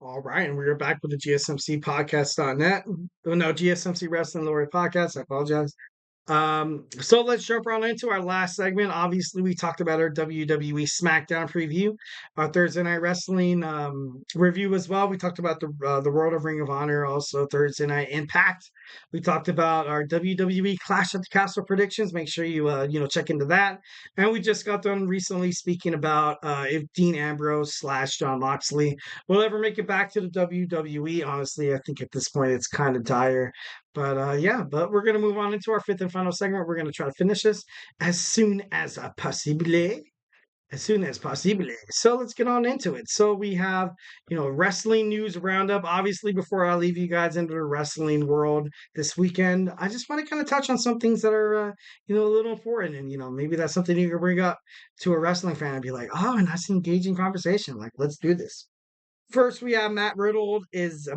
All right, and we're back with the GSMC podcast.net. Oh, no, GSMC Wrestling Laureate podcast. I apologize. So let's jump right into our last segment. Obviously, we talked about our WWE SmackDown preview, our Thursday Night Wrestling review as well. We talked about the World of Ring of Honor, also Thursday Night Impact. We talked about our WWE Clash at the Castle predictions. Make sure you check into that. And we just got done recently speaking about if Dean Ambrose / John Moxley will ever make it back to the WWE. Honestly, I think at this point it's kind of dire. But we're gonna move on into our fifth and final segment. We're gonna try to finish this as soon as possible. As soon as possible. So let's get on into it. So we have, wrestling news roundup. Obviously, before I leave you guys into the wrestling world this weekend, I just want to kind of touch on some things that are, a little important. And, maybe that's something you can bring up to a wrestling fan and be like, oh, and that's an engaging conversation. Like, let's do this. First, we have Matt Riddle is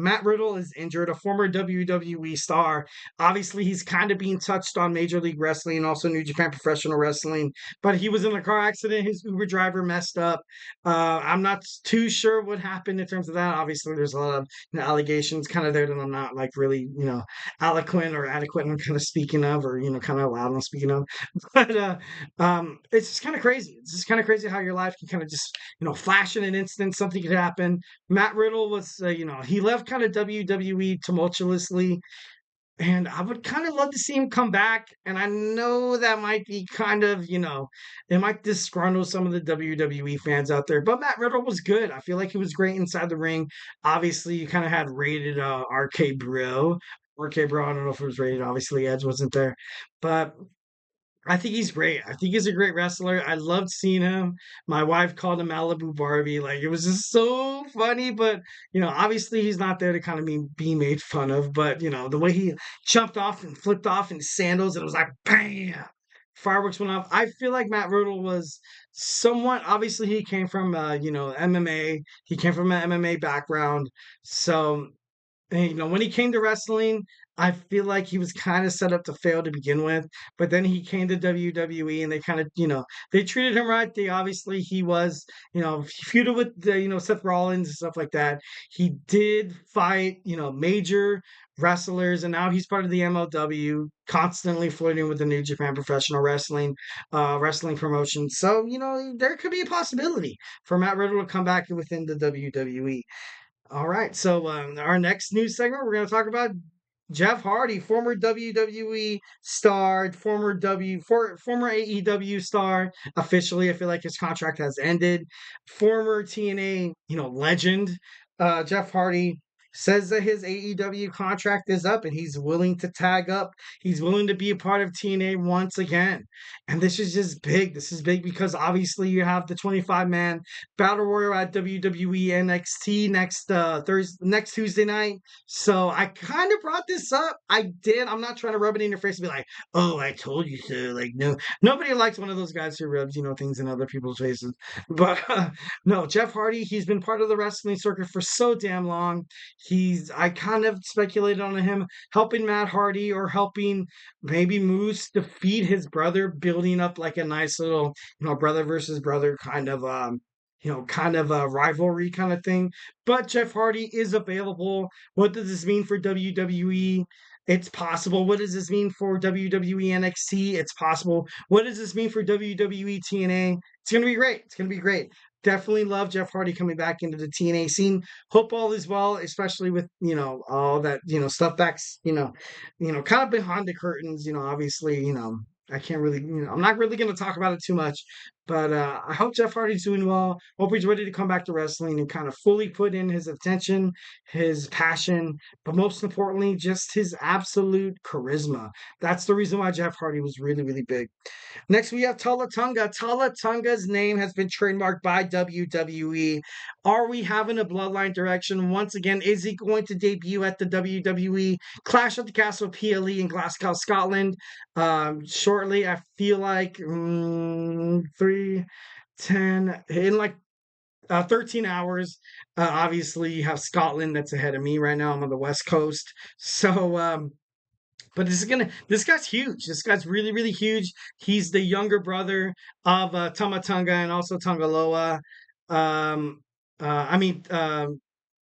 injured, a former WWE star. Obviously, he's kind of being touched on Major League Wrestling and also New Japan Professional Wrestling. But he was in a car accident. His Uber driver messed up. I'm not too sure what happened in terms of that. Obviously, there's a lot of allegations kind of there that I'm not like really eloquent or adequate. I'm kind of speaking of, or kind of loud. I'm speaking of, but it's just kind of crazy. It's just kind of crazy how your life can kind of just flash in an instant. Something could happen. Matt Riddle was, he left kind of WWE tumultuously, and I would kind of love to see him come back. And I know that might be kind of, it might disgruntle some of the WWE fans out there. But Matt Riddle was good. I feel like he was great inside the ring. Obviously, you kind of had rated RK Bro. RK Bro, I don't know if it was rated. Obviously, Edge wasn't there. But I think he's great. I think he's a great wrestler. I loved seeing him. My wife called him Malibu Barbie. Like it was just so funny. But obviously he's not there to kind of be made fun of. But the way he jumped off and flipped off in sandals, and it was like bam, fireworks went off. I feel like Matt Riddle was somewhat. Obviously, he came from MMA. He came from an MMA background, so. And, when he came to wrestling, I feel like he was kind of set up to fail to begin with. But then he came to WWE and they kind of, they treated him right. He was, he feuded with the, Seth Rollins and stuff like that. He did fight, major wrestlers, and now he's part of the MLW, constantly flirting with the New Japan Professional Wrestling promotion. So, there could be a possibility for Matt Riddle to come back within the WWE. All right. So our next news segment, we're going to talk about Jeff Hardy, former WWE star, former AEW star. Officially, I feel like his contract has ended. Former TNA, legend, Jeff Hardy says that his AEW contract is up and he's willing to tag up. He's willing to be a part of TNA once again. And this is just big. This is big because obviously you have the 25-man Battle Royal at WWE NXT next Tuesday night. So I kind of brought this up. I did. I'm not trying to rub it in your face and be like, "Oh, I told you so." Like, no, nobody likes one of those guys who rubs things in other people's faces. But no, Jeff Hardy. He's been part of the wrestling circuit for so damn long. I kind of speculated on him helping Matt Hardy or helping maybe Moose defeat his brother, building up like a nice little brother versus brother kind of kind of a rivalry kind of thing. But Jeff Hardy is available. What does this mean for WWE? It's possible. What does this mean for WWE NXT? It's possible. What does this mean for WWE TNA? It's going to be great. It's going to be great. Definitely love Jeff Hardy coming back into the TNA scene. Hope all is well, especially with all that stuff that's kind of behind the curtains. Obviously I can't really I'm not really going to talk about it too much. But I hope Jeff Hardy's doing well. Hope he's ready to come back to wrestling and kind of fully put in his attention, his passion, but most importantly, just his absolute charisma. That's the reason why Jeff Hardy was really, really big. Next, we have Tala Tunga. Tala Tunga's name has been trademarked by WWE. Are we having a bloodline direction? Once again, is he going to debut at the WWE Clash at the Castle PLE in Glasgow, Scotland? Shortly, I feel like 3:10 in like 13 hours. Obviously, you have Scotland that's ahead of me right now. I'm on the West Coast. So, but this guy's huge. This guy's really, really huge. He's the younger brother of Tama Tonga and also Tongaloa. Um, I mean,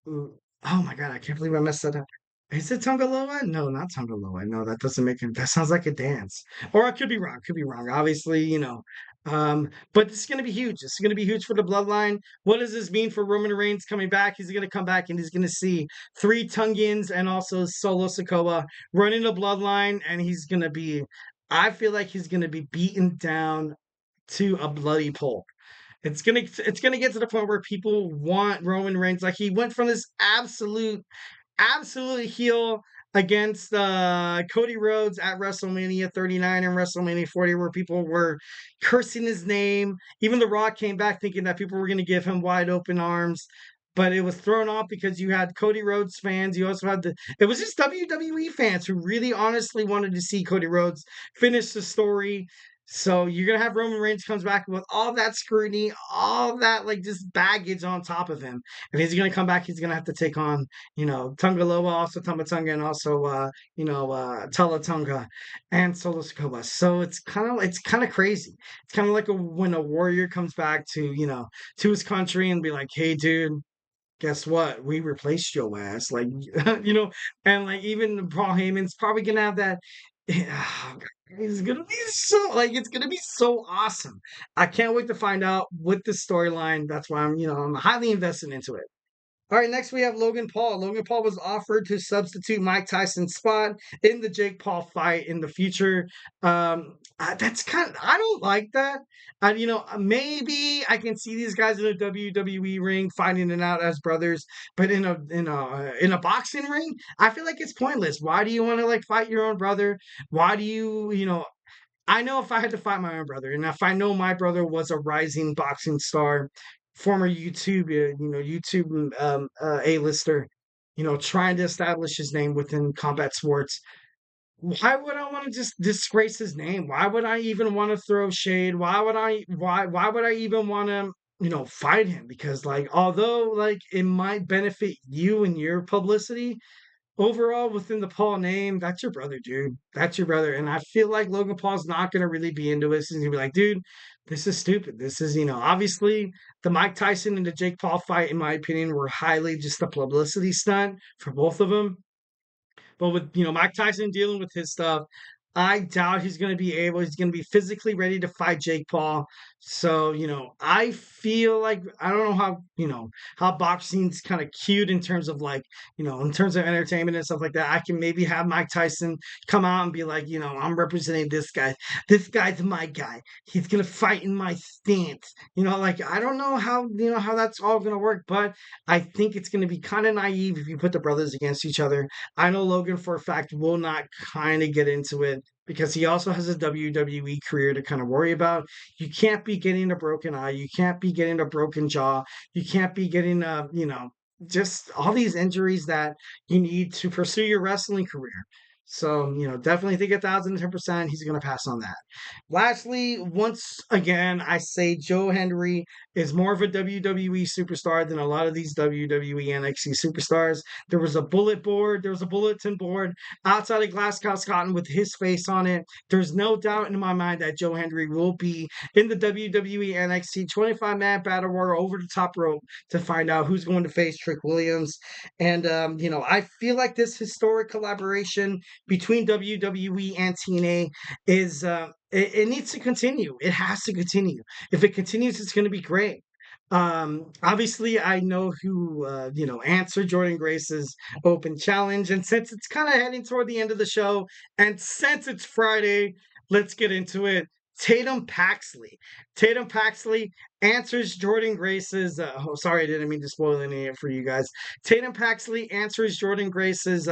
Oh my god, I can't believe I messed that up. Is it Tongaloa? No, not Tongaloa. No, that doesn't make it. That sounds like a dance. Or I could be wrong. Could be wrong. Obviously, but it's going to be huge. It's going to be huge for the bloodline. What does this mean for Roman Reigns coming back? He's going to come back and he's going to see three Tungans and also Solo Sikoa running the bloodline, and he's going to be. I feel like he's going to be beaten down to a bloody pulp. It's gonna get to the point where people want Roman Reigns. Like he went from this absolute heel against Cody Rhodes at WrestleMania 39 and WrestleMania 40, where people were cursing his name. Even The Rock came back thinking that people were going to give him wide open arms. But it was thrown off because you had Cody Rhodes fans. You also had it was just WWE fans who really honestly wanted to see Cody Rhodes finish the story. So you're gonna have Roman Reigns comes back with all that scrutiny, all that like just baggage on top of him, and he's gonna come back. He's gonna have to take on Tungaloa, also Tamatonga, and also Talatonga and Solo Sikoa. So it's kind of crazy. It's kind of like when a warrior comes back to to his country and be like, hey, dude. Guess what? We replaced your ass, like and like even Paul Heyman's probably gonna have that. It's gonna be it's gonna be so awesome. I can't wait to find out with the storyline. That's why I'm highly invested into it. All right, next we have Logan Paul. Logan Paul was offered to substitute Mike Tyson's spot in the Jake Paul fight in the future. That's I don't like that. Maybe I can see these guys in a WWE ring fighting it out as brothers, but in a boxing ring, I feel like it's pointless. Why do you want to like fight your own brother? Why do you? I know if I had to fight my own brother, and if I know my brother was a rising boxing star, former YouTube A-lister, trying to establish his name within combat sports, why would I want to just disgrace his name? Why would I even want to throw shade? Why would I even want to, fight him? Because like although like it might benefit you and your publicity, overall within the Paul name, that's your brother, dude. That's your brother. And I feel like Logan Paul's not gonna really be into it. He's gonna be like, dude, this is stupid. This is, obviously the Mike Tyson and the Jake Paul fight, in my opinion, were highly just a publicity stunt for both of them. But with Mike Tyson dealing with his stuff, I doubt he's going to be able. He's going to be physically ready to fight Jake Paul. So I feel like I don't know how boxing's kind of cute in terms of like in terms of entertainment and stuff like that. I can maybe have Mike Tyson come out and be like, I'm representing this guy. This guy's my guy. He's gonna fight in my stance. Like I don't know how that's all gonna work, but I think it's gonna be kind of naive if you put the brothers against each other. I know Logan for a fact will not kind of get into it because he also has a WWE career to kind of worry about. You can't be getting a broken eye. You can't be getting a broken jaw. You can't be getting just all these injuries that you need to pursue your wrestling career. So, definitely think 1,010% he's going to pass on that. Lastly, once again, I say Joe Henry is more of a WWE superstar than a lot of these WWE NXT superstars. There was a bulletin board outside of Glasgow, Scotland with his face on it. There's no doubt in my mind that Joe Henry will be in the WWE NXT 25-man battle royal over the top rope to find out who's going to face Trick Williams. And, I feel like this historic collaboration between WWE and TNA is it needs to continue. It has to continue. If it continues, it's going to be great. Obviously, I know who answered Jordan Grace's open challenge, and since it's kind of heading toward the end of the show, and since it's Friday, let's get into it. Tatum Paxley. Tatum Paxley answers Jordan Grace's. Oh, sorry, I didn't mean to spoil any of it for you guys. Tatum Paxley answers Jordan Grace's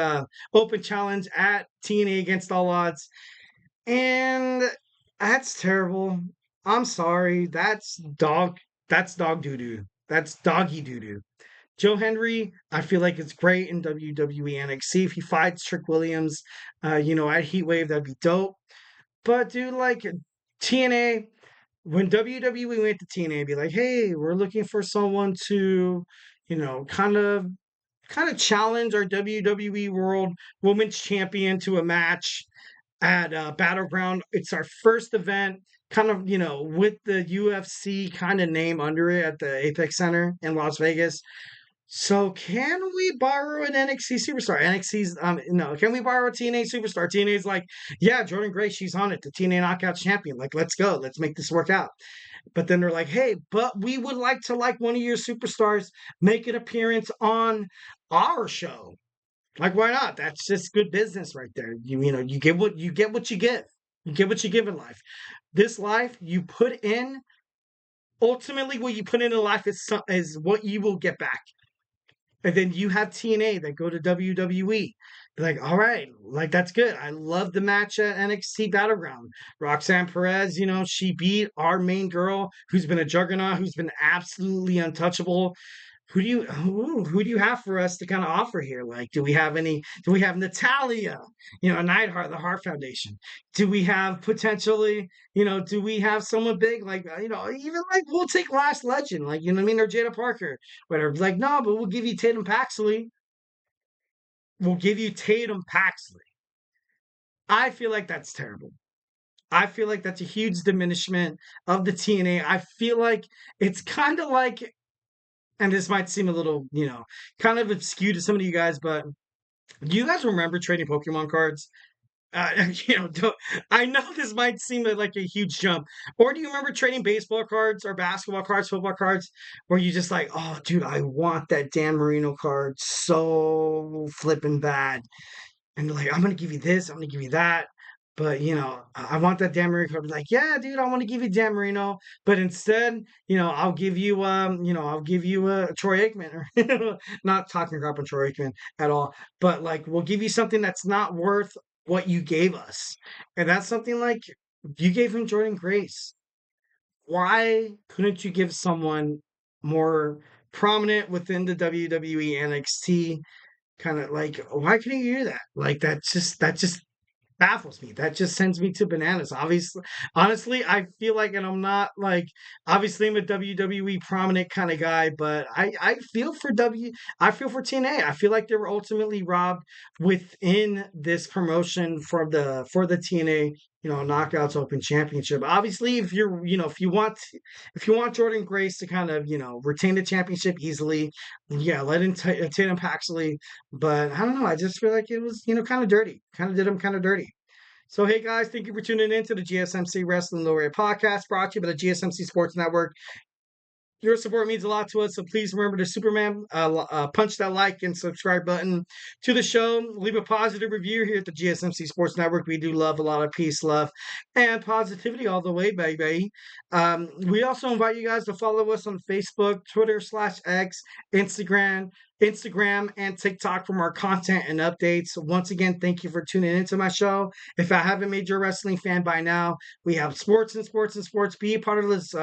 open challenge at TNA Against All Odds. And that's terrible. I'm sorry. That's dog doo doo. That's doggy doo doo. Joe Henry, I feel like it's great in WWE NXT. If he fights Trick Williams, at Heatwave, that'd be dope. But dude, like TNA, when WWE went to TNA, be like, hey, we're looking for someone to, kind of challenge our WWE World Women's Champion to a match at Battleground. It's our first event, kind of, with the UFC kind of name under it at the Apex Center in Las Vegas. So can we borrow an NXT superstar? NXT's no. Can we borrow a TNA superstar? TNA's like, yeah, Jordan Grace, she's on it, the TNA Knockout champion. Like, let's go, let's make this work out. But then they're like, hey, but we would like to like one of your superstars make an appearance on our show. Like, why not? That's just good business right there. You know, you get what you get what you give. You get what you give in life. This life you put in, ultimately what you put into life is what you will get back. And then you have TNA that go to WWE. Like, all right, like that's good. I love the match at NXT Battleground. Roxanne Perez, she beat our main girl who's been a juggernaut, who's been absolutely untouchable. Who do you have for us to kind of offer here? Like, do we have Natalia, Neidhart, the Heart Foundation? Do we have potentially, do we have someone big like, even like we'll take Last Legend, like, what I mean, or Jada Parker, whatever. Like, no, but we'll give you Tatum Paxley. We'll give you Tatum Paxley. I feel like that's terrible. I feel like that's a huge diminishment of the TNA. I feel like it's kind of like, and this might seem a little, kind of obscure to some of you guys, but do you guys remember trading Pokemon cards? I know this might seem like a huge jump. Or do you remember trading baseball cards or basketball cards, football cards, where you just like, oh, dude, I want that Dan Marino card so flipping bad. And they're like, I'm gonna give you this, I'm gonna give you that. But I want that Dan Marino card. Like, yeah, dude, I want to give you Dan Marino, but instead, I'll give you a Troy Aikman, or not talking crap on Troy Aikman at all, but like, we'll give you something that's not worth what you gave us, and that's something like you gave him Jordan Grace. Why couldn't you give someone more prominent within the WWE NXT? Kind of like, why couldn't you do that? Like, that just baffles me. That just sends me to bananas. Obviously, honestly, I feel like, and I'm not like, obviously, I'm a WWE prominent kind of guy, but I feel for I feel for TNA. I feel like they were ultimately robbed within this promotion for the TNA, Knockouts Open Championship. Obviously, if you want Jordan Grace to kind of, retain the championship easily, yeah, let in Tatum Paxley. But I don't know. I just feel like it was, kind of dirty. Kind of did him kind of dirty. So, hey guys, thank you for tuning in to the GSMC Wrestling Laureate podcast, brought to you by the GSMC Sports Network. Your support means a lot to us, so please remember to Superman punch that like and subscribe button to the show. Leave a positive review here at the GSMC Sports Network. We do love a lot of peace, love, and positivity all the way, baby. We also invite you guys to follow us on Facebook, Twitter/X, Instagram, and TikTok for more content and updates. Once again, thank you for tuning into my show. If I haven't made you a wrestling fan by now, we have sports and sports and sports. Be a part of this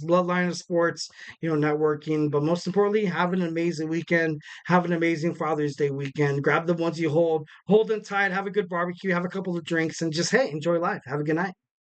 bloodline of sports, networking. But most importantly, have an amazing weekend. Have an amazing Father's Day weekend. Grab the ones you hold them tight. Have a good barbecue. Have a couple of drinks, and just, hey, enjoy life. Have a good night.